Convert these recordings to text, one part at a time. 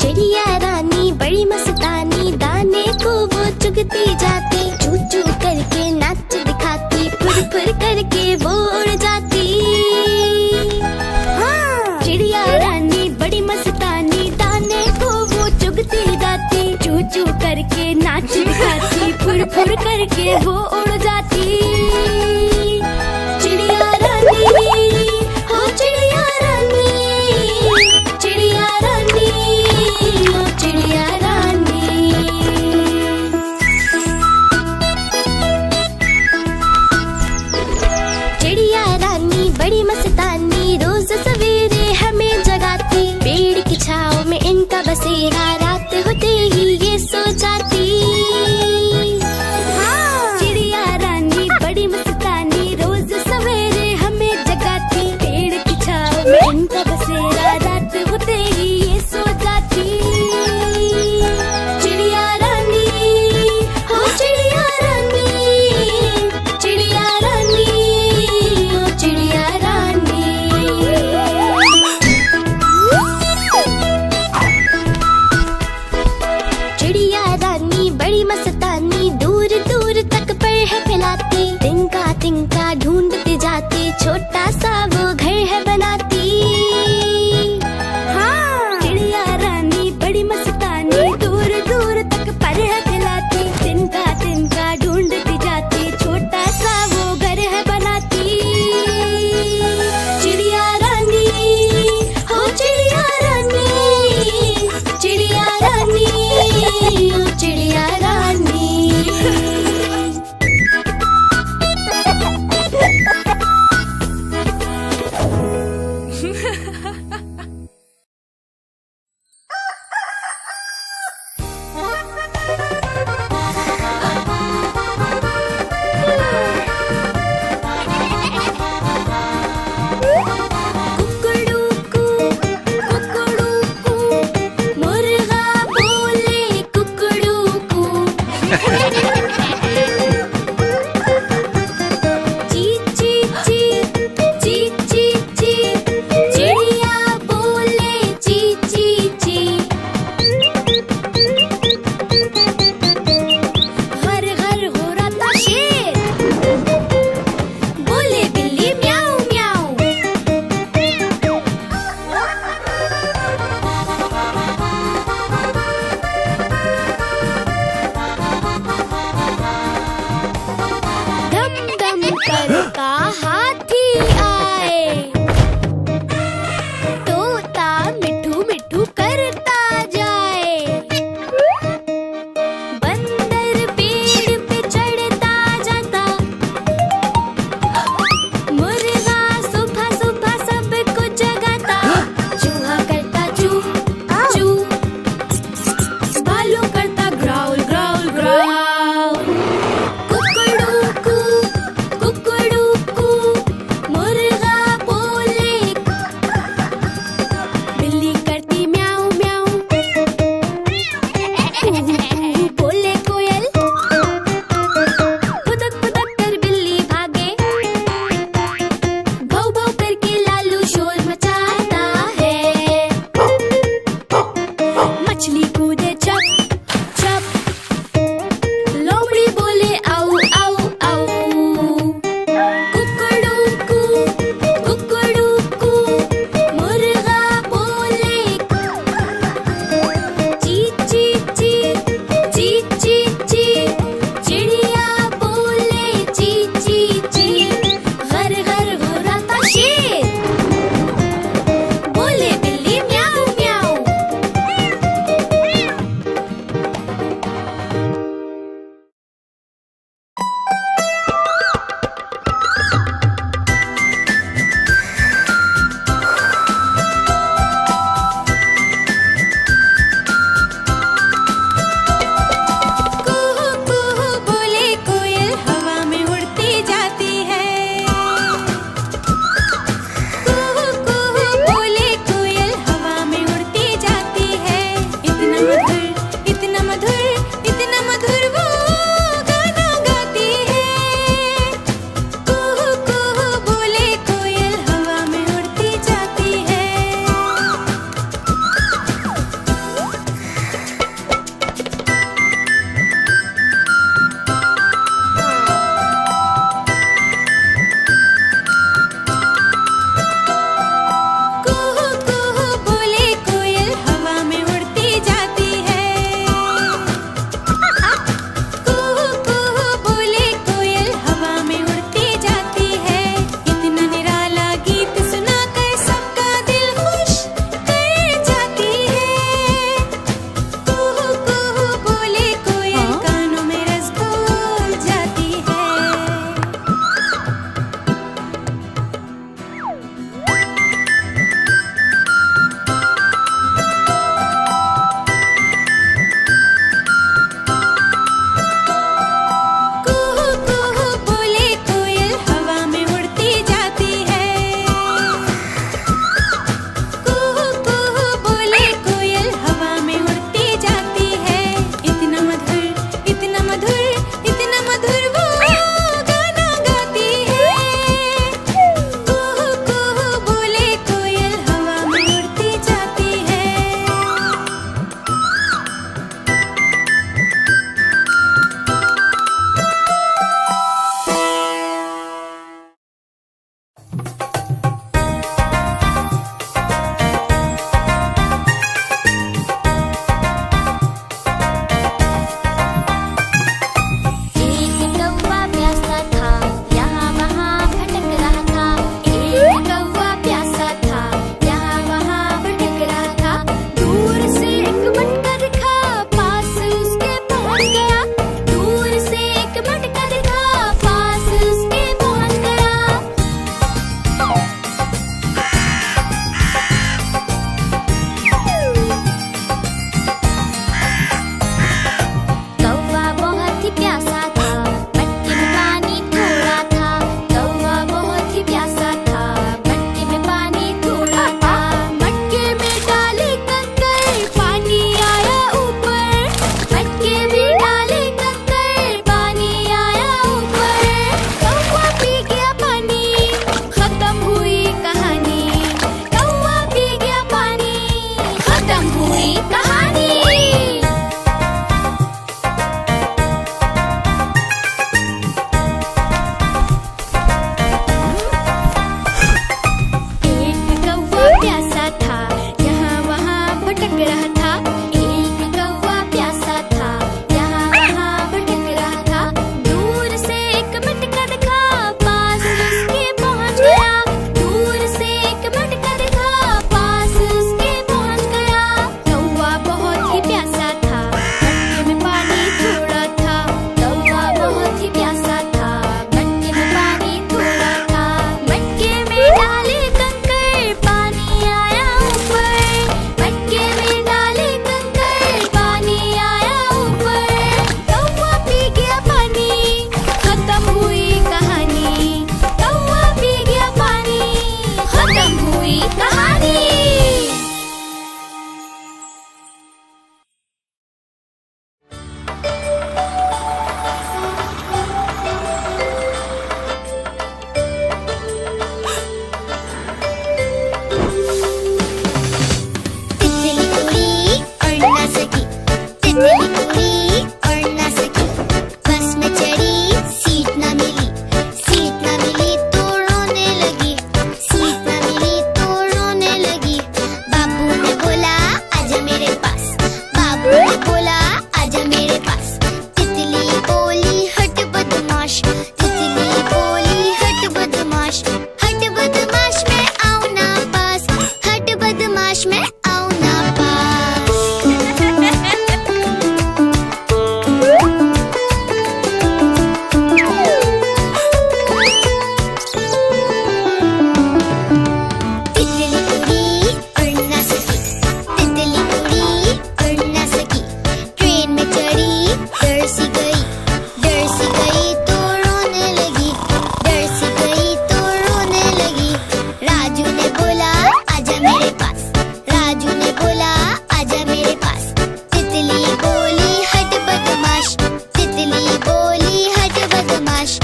चिड़िया रानी बड़ी मस्तानी, दाने को वो चुगती जाती, चू चू करके नाच दिखाती, फुर फुर करके वो उड़ जाती। हाँ। चिड़िया रानी बड़ी मस्तानी, दाने को वो चुगती जाती, चू चू करके नाच दिखाती, फुर फुर करके वो उड़ जाती। चिड़िया रानी, हो चिड़िया रानी, चिड़िया रानी, हो चिड़िया रानी। चिड़िया रानी बड़ी मस्तानी, रोज सवेरे हमें जगाती, पेड़ की छाँव में इनका बसेरा, रात होते ही ये सो जाती। हाँ। चिड़िया रानी बड़ी मस्तानी, रोज सवेरे हमें जगाती, पेड़ की छाँव में इनका बसेरा, रात होते ही ये सो जाती। चिड़िया रानी, हो चिड़िया रानी, चिड़िया रानी, हो चिड़िया रानी। चिड़िया रानी बड़ी मस्तानी, दूर दूर तक पर है फैलाती, तिनका तिनका ढूंढती जाती, छोटा सा वो घर है बनाती। हाँ। चिड़िया रानी बड़ी मस्तानी, दूर दूर तक पर है फैलाती, तिनका तिनका ढूंढती जाती, छोटा सा वो घर है बनाती। चिड़िया रानी, हो चिड़िया रानी, चिड़िया रानी, हो चिड़िया रानी। करता हाथी आए, तोता मिठू मिठू करता जाए। बंदर पेड़ पे चढ़ता जाता, मुर्गा सुबह सुबह सबको जगाता। चूहा करता चू चू, भालू करता ग्राउल ग्राउल ग्राउल। कुकड़ू कू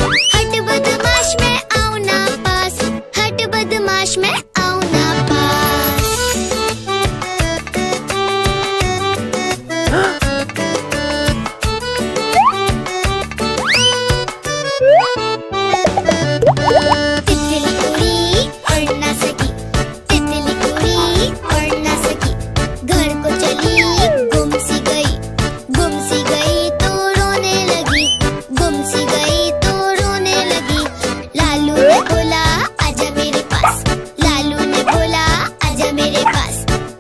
हट बदमाश मैं आऊं ना पास, हट बदमाश मैं आऊं ना पास। तितली उड़ी उड़ ना सकी, तितली उड़ी उड़ ना सकी, घर को चली गुम सी गई तो रोने लगी, गुम सी गई तो रोने लगी। लालू ने बोला आजा मेरे पास, लालू ने बोला आजा मेरे पास।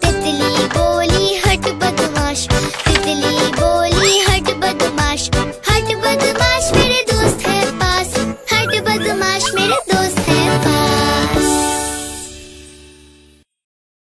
तितली बोली हट बदमाश, तितली बोली हट बदमाश, हट बदमाश मेरे दोस्त है पास, हट बदमाश मेरे दोस्त